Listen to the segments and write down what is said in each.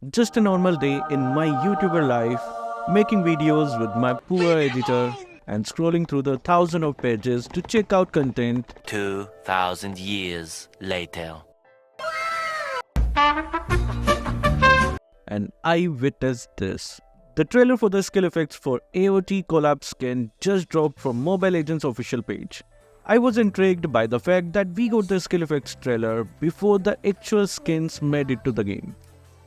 Just a normal day in my YouTuber life, making videos with my poor editor and scrolling through the thousands of pages to check out content. 2,000 years later. And I witnessed this. The trailer for the skill effects for AOT collab skin just dropped from MobileLegends official page. I was intrigued by the fact that we got the skill effects trailer before the actual skins made it to the game.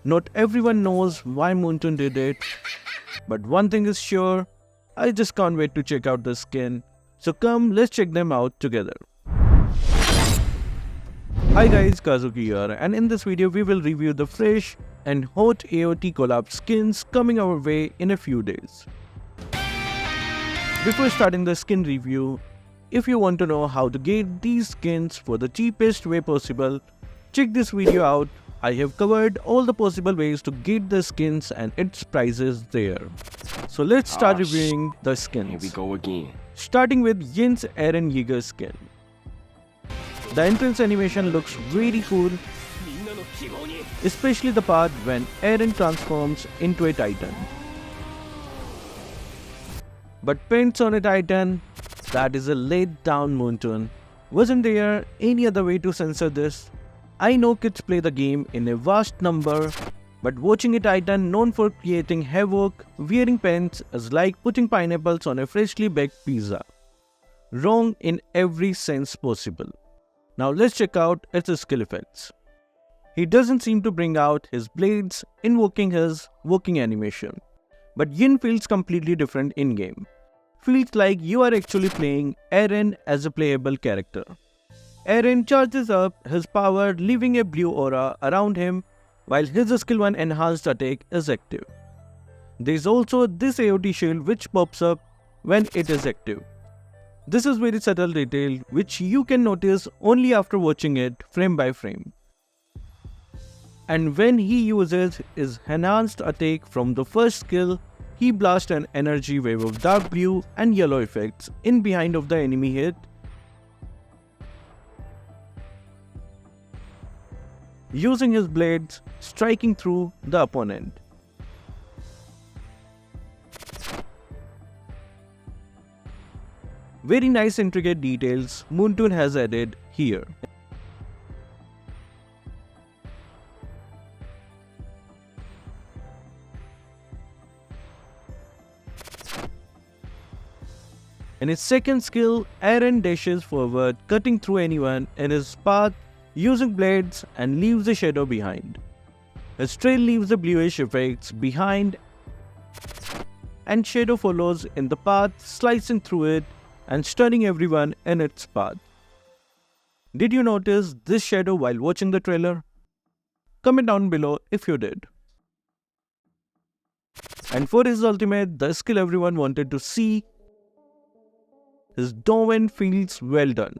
Not everyone knows why Moonton did it, but one thing is sure, I just can't wait to check out the skin. So come, let's check them out together. Hi guys, Kazuki here, and in this video we will review the fresh and hot AOT collab skins coming our way in a few days. Before starting the skin review, if you want to know how to get these skins for the cheapest way possible, check this video out. I have covered all the possible ways to get the skins and its prices there. So let's start reviewing the skins. Here we go again. Starting with Yin's EREN Yeager skin. The entrance animation looks very cool, especially the part when EREN transforms into a Titan. But paints on a Titan, that is a laid down Moonton. Wasn't there any other way to censor this? I know kids play the game in a vast number, but watching a Titan known for creating havoc wearing pants is like putting pineapples on a freshly baked pizza. Wrong in every sense possible. Now let's check out its skill effects. He doesn't seem to bring out his blades invoking his walking animation, but Yin feels completely different in-game. Feels like you are actually playing EREN as a playable character. EREN charges up his power, leaving a blue aura around him while his skill 1 enhanced attack is active. There is also this AOT shield which pops up when it is active. This is very subtle detail which you can notice only after watching it frame by frame. And when he uses his enhanced attack from the first skill, he blasts an energy wave of dark blue and yellow effects in behind of the enemy hit, using his blades striking through the opponent. Very nice intricate details Moonton has added here. In his second skill, EREN dashes forward, cutting through anyone in his path using blades and leaves a shadow behind. His trail leaves the bluish effects behind and shadow follows in the path, slicing through it and stunning everyone in its path. Did you notice this shadow while watching the trailer? Comment down below if you did. And for his ultimate, the skill everyone wanted to see, his domain feels well done,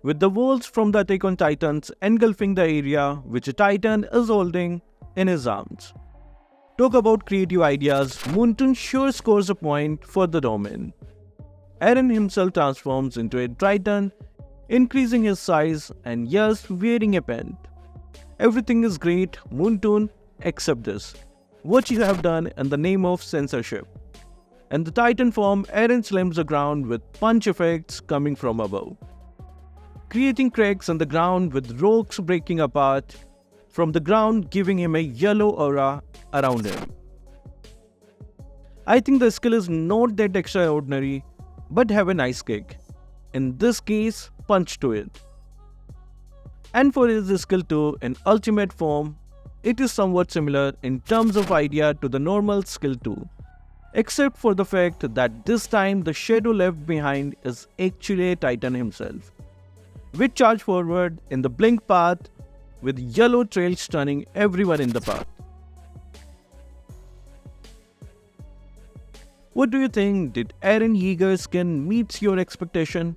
with the walls from the attack on Titans engulfing the area which a Titan is holding in his arms. Talk about creative ideas, Moonton sure scores a point for the domain. EREN himself transforms into a Titan, increasing his size and yes, wearing a pant. Everything is great, Moonton, except this. What you have done in the name of censorship. In the Titan form, EREN slams the ground with punch effects coming from above, creating cracks on the ground with rocks breaking apart from the ground, giving him a yellow aura around him. I think the skill is not that extraordinary, but have a nice kick. In this case, punch to it. And for his skill 2 in ultimate form, it is somewhat similar in terms of idea to the normal skill 2. Except for the fact that this time the shadow left behind is actually a Titan himself, which charge forward in the blink path with yellow trail stunning everyone in the path. What do you think? Did EREN Yeager skin meets your expectation?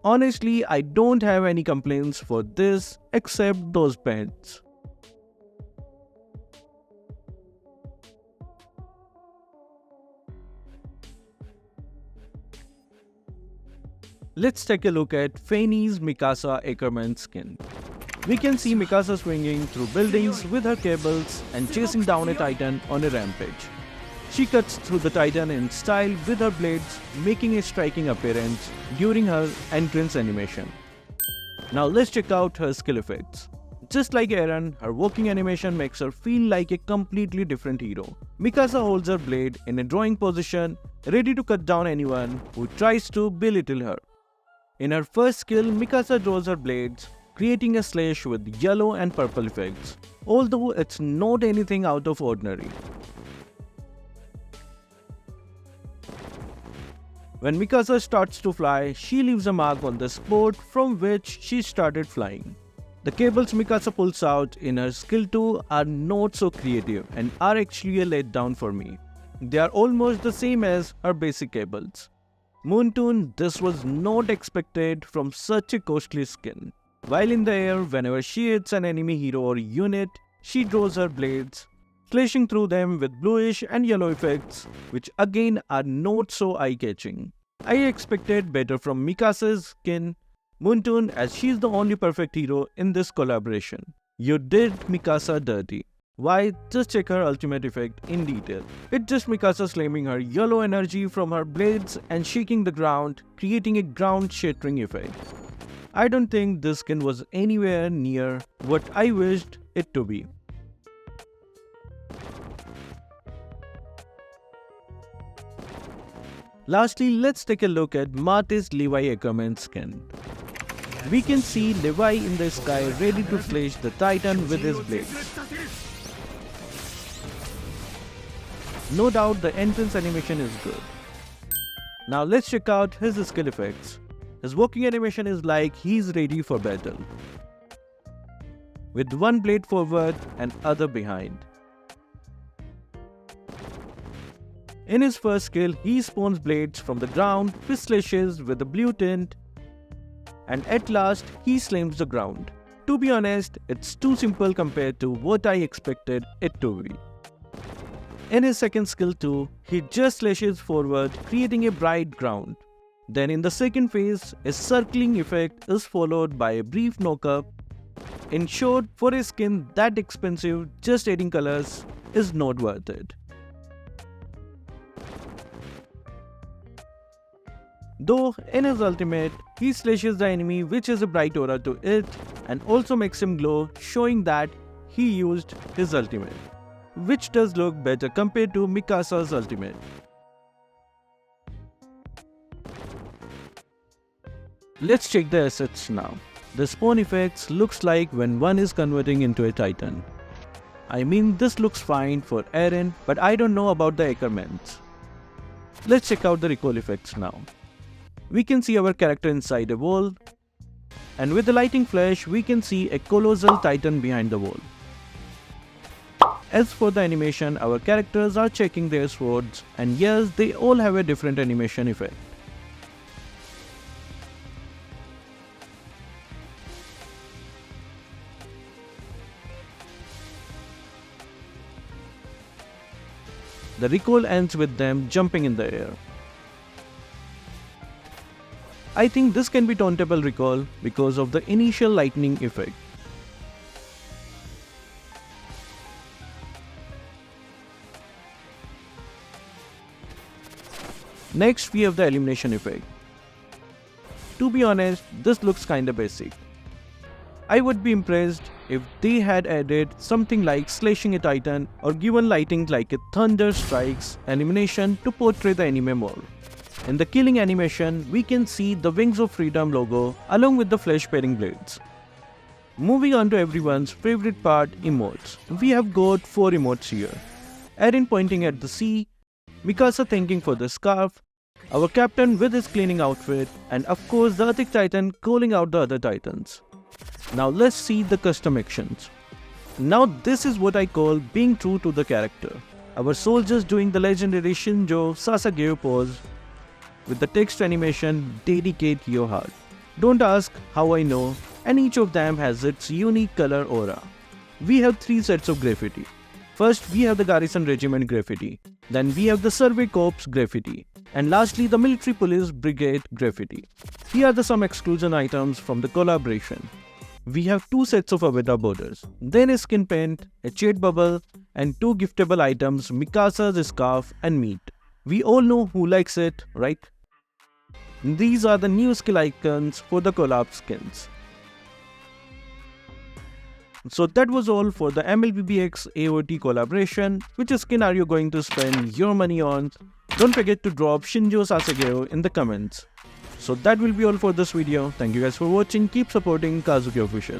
Honestly, I don't have any complaints for this except those pants. Let's take a look at Fanny's Mikasa Ackerman skin. We can see Mikasa swinging through buildings with her cables and chasing down a Titan on a rampage. She cuts through the Titan in style with her blades, making a striking appearance during her entrance animation. Now let's check out her skill effects. Just like EREN, her walking animation makes her feel like a completely different hero. Mikasa holds her blade in a drawing position, ready to cut down anyone who tries to belittle her. In her first skill, Mikasa draws her blades, creating a slash with yellow and purple effects, although it's not anything out of ordinary. When Mikasa starts to fly, she leaves a mark on the spot from which she started flying. The cables Mikasa pulls out in her skill 2 are not so creative and are actually a letdown for me. They are almost the same as her basic cables. Moontoon, this was not expected from such a costly skin. While in the air, whenever she hits an enemy hero or unit, she draws her blades, slashing through them with bluish and yellow effects, which again are not so eye-catching. I expected better from Mikasa's skin, Moontoon, as she's the only perfect hero in this collaboration. You did Mikasa dirty. Why? Just check her ultimate effect in detail. It's just Mikasa slamming her yellow energy from her blades and shaking the ground, creating a ground-shattering effect. I don't think this skin was anywhere near what I wished it to be. Lastly, let's take a look at Marty's Levi Ackerman skin. We can see Levi in the sky ready to slash the Titan with his blades. No doubt the entrance animation is good. Now let's check out his skill effects. His walking animation is like he's ready for battle, with one blade forward and other behind. In his first skill, he spawns blades from the ground with slashes with a blue tint, and at last he slams the ground. To be honest, it's too simple compared to what I expected it to be. In his second skill too, he just slashes forward, creating a bright ground. Then in the second phase, a circling effect is followed by a brief knock-up. In short, for a skin that expensive, just adding colors is not worth it. Though in his ultimate, he slashes the enemy which has a bright aura to it and also makes him glow, showing that he used his ultimate, which does look better compared to Mikasa's ultimate. Let's check the assets now. The spawn effects looks like when one is converting into a Titan. I mean, this looks fine for EREN, but I don't know about the Ackermans. Let's check out the recoil effects now. We can see our character inside a wall, and with the lighting flash, we can see a colossal Titan behind the wall. As for the animation, our characters are checking their swords, and yes, they all have a different animation effect. The recoil ends with them jumping in the air. I think this can be tauntable recoil because of the initial lightning effect. Next, we have the elimination effect. To be honest, this looks kinda basic. I would be impressed if they had added something like slashing a Titan or given lighting like a thunder strikes animation to portray the anime more. In the killing animation, we can see the Wings of Freedom logo along with the flesh pairing blades. Moving on to everyone's favorite part, emotes. We have got 4 emotes here. EREN pointing at the sea, Mikasa thanking for the scarf, our captain with his cleaning outfit, and of course the Arctic Titan calling out the other Titans. Now let's see the custom actions. Now this is what I call being true to the character. Our soldiers doing the legendary Shinjo Sasageo pose with the text animation "Dedicate Your Heart." Don't ask how I know, and each of them has its unique color aura. We have 3 sets of graffiti. First we have the Garrison Regiment graffiti, then we have the Survey Corps graffiti, And lastly, the Military Police Brigade Graffiti. Here are some exclusion items from the collaboration. We have 2 sets of avatar borders, then a skin paint, a shade bubble, and 2 giftable items, Mikasa's scarf and meat. We all know who likes it, right? These are the new skill icons for the collab skins. So that was all for the Mlbb X AOT collaboration. Which skin are you going to spend your money on? Don't forget to drop Shinjo Sasageo in the comments. So that will be all for this video. Thank you guys for watching. Keep supporting Kazuki Official.